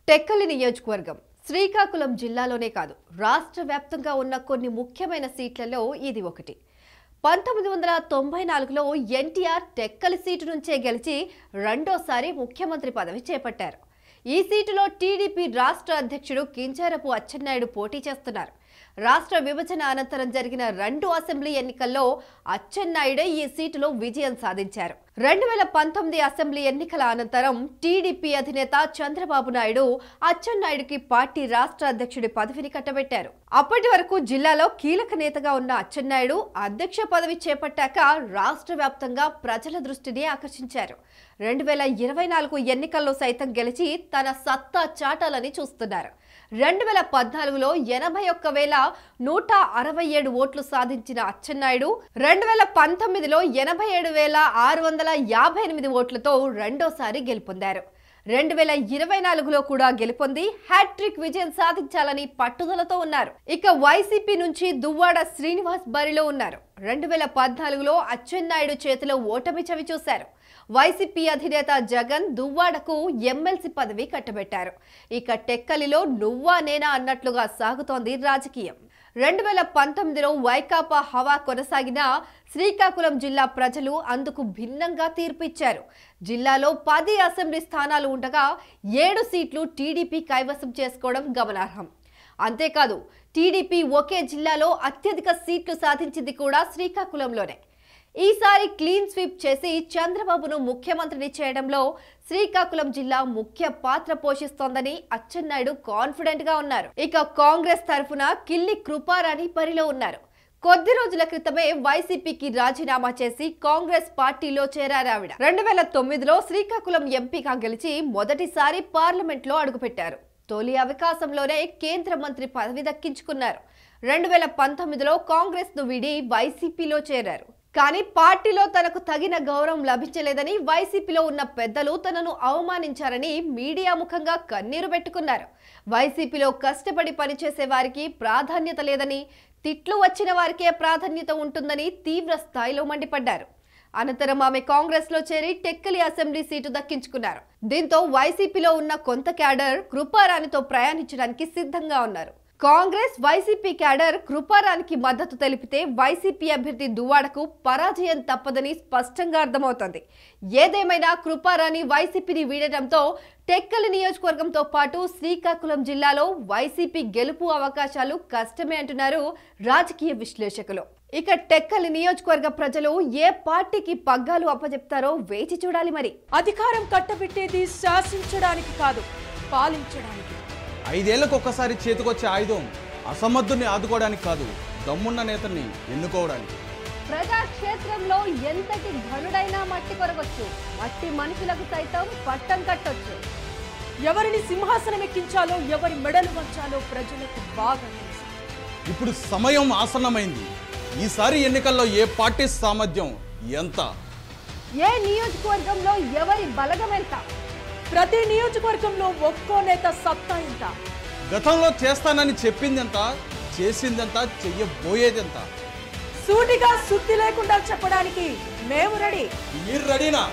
టెక్కలి నియోజకవర్గం శ్రీకాకుళం జిల్లాలోనే కాదు రాష్ట్ర వ్యాప్తంగా ఉన్న కొన్ని ముఖ్యమైన సీట్లలో ఇది ఒకటి. 1994లో ఎన్టీఆర్ టెక్కలి సీటు నుంచే గెలిచి రెండోసారి ముఖ్యమంత్రి పదవి చేపట్టారు. ఈ సీటులో టీడీపీ రాష్ట్ర అధ్యక్షుడు కింజరాపు అచ్చెన్నాయుడు పోటీ చేస్తున్నారు. రాష్ట్ర విభజన అనంతరం జరిగిన 2 అసెంబ్లీ ఎన్నికల్లో అచ్చెన్నాయుడే ఈ సీటులో విజయం సాధించారు. 2019 అసెంబ్లీ ఎన్నికల అనంతరం టీడీపీ అధినేత చంద్రబాబు నాయుడు అచ్చెన్నాయుడికి పార్టీ రాష్ట్ర అధ్యక్షుడి పదవిని కట్టబెట్టారు. అప్పటి వరకు జిల్లాలో కీలక నేతగా ఉన్న అచ్చెన్నాయుడు అధ్యక్ష పదవి చేపట్టాక రాష్ట్ర వ్యాప్తంగా ప్రజల దృష్టిని ఆకర్షించారు. 2024 ఎన్నికల్లో సైతం గెలిచి తన సత్తా చాటాలని చూస్తున్నారు. 2014లో 81,167 ఓట్లు సాధించిన అచ్చెన్నాయుడు 2019లో 87,658 ఓట్లతో రెండోసారి గెలుపొందారు. 2024లో కూడా గెలుపొంది హ్యాట్రిక్ విజయం సాధించాలని పట్టుదలతో ఉన్నారు. ఇక వైసీపీ నుంచి దువ్వాడ శ్రీనివాస్ బరిలో ఉన్నారు. 2014లో అచ్చెన్నాయుడు చేతిలో ఓటమి చవి చూశారు. వైసీపీ అధినేత జగన్ దువ్వాడకు ఎమ్మెల్సీ పదవి కట్టబెట్టారు. ఇక టెక్కలిలో నువ్వా నేనా అన్నట్లుగా సాగుతోంది రాజకీయం. 2019లో వైకాపా హవా కొనసాగిన శ్రీకాకుళం జిల్లా ప్రజలు అందుకు భిన్నంగా తీర్పిచ్చారు. జిల్లాలో 10 అసెంబ్లీ స్థానాలు ఉండగా 7 సీట్లు టీడీపీ కైవసం చేసుకోవడం గమనార్హం. అంతేకాదు టీడీపీ ఒకే జిల్లాలో అత్యధిక సీట్లు సాధించింది కూడా శ్రీకాకుళంలోనే. ఈసారి క్లీన్ స్వీప్ చేసి చంద్రబాబును ముఖ్యమంత్రిని చేయడంలో శ్రీకాకుళం జిల్లా ముఖ్య పాత్ర పోషిస్తోందని అచ్చెన్నాయుడు కాన్ఫిడెంట్ గా ఉన్నారు. ఇక కాంగ్రెస్ తరఫున కిల్లి కృపారాణి బరిలో ఉన్నారు. కొద్ది రోజుల క్రితమే వైసీపీకి రాజీనామా చేసి కాంగ్రెస్ పార్టీలో చేరారు ఆవిడ. 2009లో శ్రీకాకుళం ఎంపీగా గెలిచి మొదటిసారి పార్లమెంట్ లో అడుగుపెట్టారు. తొలి అవకాశంలోనే కేంద్ర మంత్రి పదవి దక్కించుకున్నారు. 2019లో కాంగ్రెస్ ను వీడి వైసీపీలో చేరారు. కానీ పార్టీలో తనకు తగిన గౌరవం లభించలేదని వైసీపీలో ఉన్న పెద్దలు తనను అవమానించారని మీడియా ముఖంగా కన్నీరు పెట్టుకున్నారు. వైసీపీలో కష్టపడి పనిచేసే వారికి ప్రాధాన్యత లేదని, తిట్లు వచ్చిన వారికే ప్రాధాన్యత ఉంటుందని తీవ్ర స్థాయిలో మండిపడ్డారు. అనంతరం ఆమె కాంగ్రెస్ లో చేరి టెక్కలి అసెంబ్లీ సీటు దక్కించుకున్నారు. దీంతో వైసీపీలో ఉన్న కొంత క్యాడర్ కృపారాణితో ప్రయాణించడానికి సిద్ధంగా ఉన్నారు. కాంగ్రెస్ వైసీపీ క్యాడర్ కృపారానికి మద్దతు తెలిపితే వైసీపీ అభ్యర్థి దువ్వాడకు పరాజయం తప్పదని స్పష్టంగా అర్థమవుతోంది. ఏదేమైనా కృపారాని వైసీపీని వీడటంతో టెక్కలి నియోజకవర్గంతో పాటు శ్రీకాకుళం జిల్లాలో వైసీపీ గెలుపు అవకాశాలు కష్టమే అంటున్నారు రాజకీయ విశ్లేషకులు. ఇక టెక్కలి నియోజకవర్గ ప్రజలు ఏ పార్టీకి పగ్గాలు అప్పచెప్తారో వేచి చూడాలి. మరి అధికారం కట్టబెట్టేది శాసించడానికి కాదు, పాలించడానికి. 5 ఏళ్లకు ఒక్కసారి చేతికొచ్చే ఆయుధం అసమర్థుని ఆదుకోవడానికి కాదు, దమ్మున్న నేతని ఎన్నుకోవడానికి. ప్రజాక్షేత్రంలో ఎంతటి ఘనుడైనా మట్టి కొరగొచ్చు, మట్టి మనుషులకు సైతం పట్టం కట్టొచ్చు. ఎవరిని సింహాసనం ఎక్కించాలో, ఎవరి మెడలు వంచాలో ప్రజలకు బాగా తెలుసు. ఇప్పుడు సమయం ఆసన్నమైంది. ఈసారి ఎన్నికల్లో ఏ పార్టీ సామర్థ్యం ఎంత, ఏ నియోజకవర్గంలో ఎవరి బలగం ఎంత, ప్రతి నియోజకవర్గంలో ఒక్కో నేత సత్తా ఎంత, గతంలో చేస్తానని చెప్పిందెంత, చేసిందెంత, చెయ్యబోయేదెంత, సూటిగా సుత్తి లేకుండా చెప్పడానికి మేము రెడీ. మీరు రెడీనా?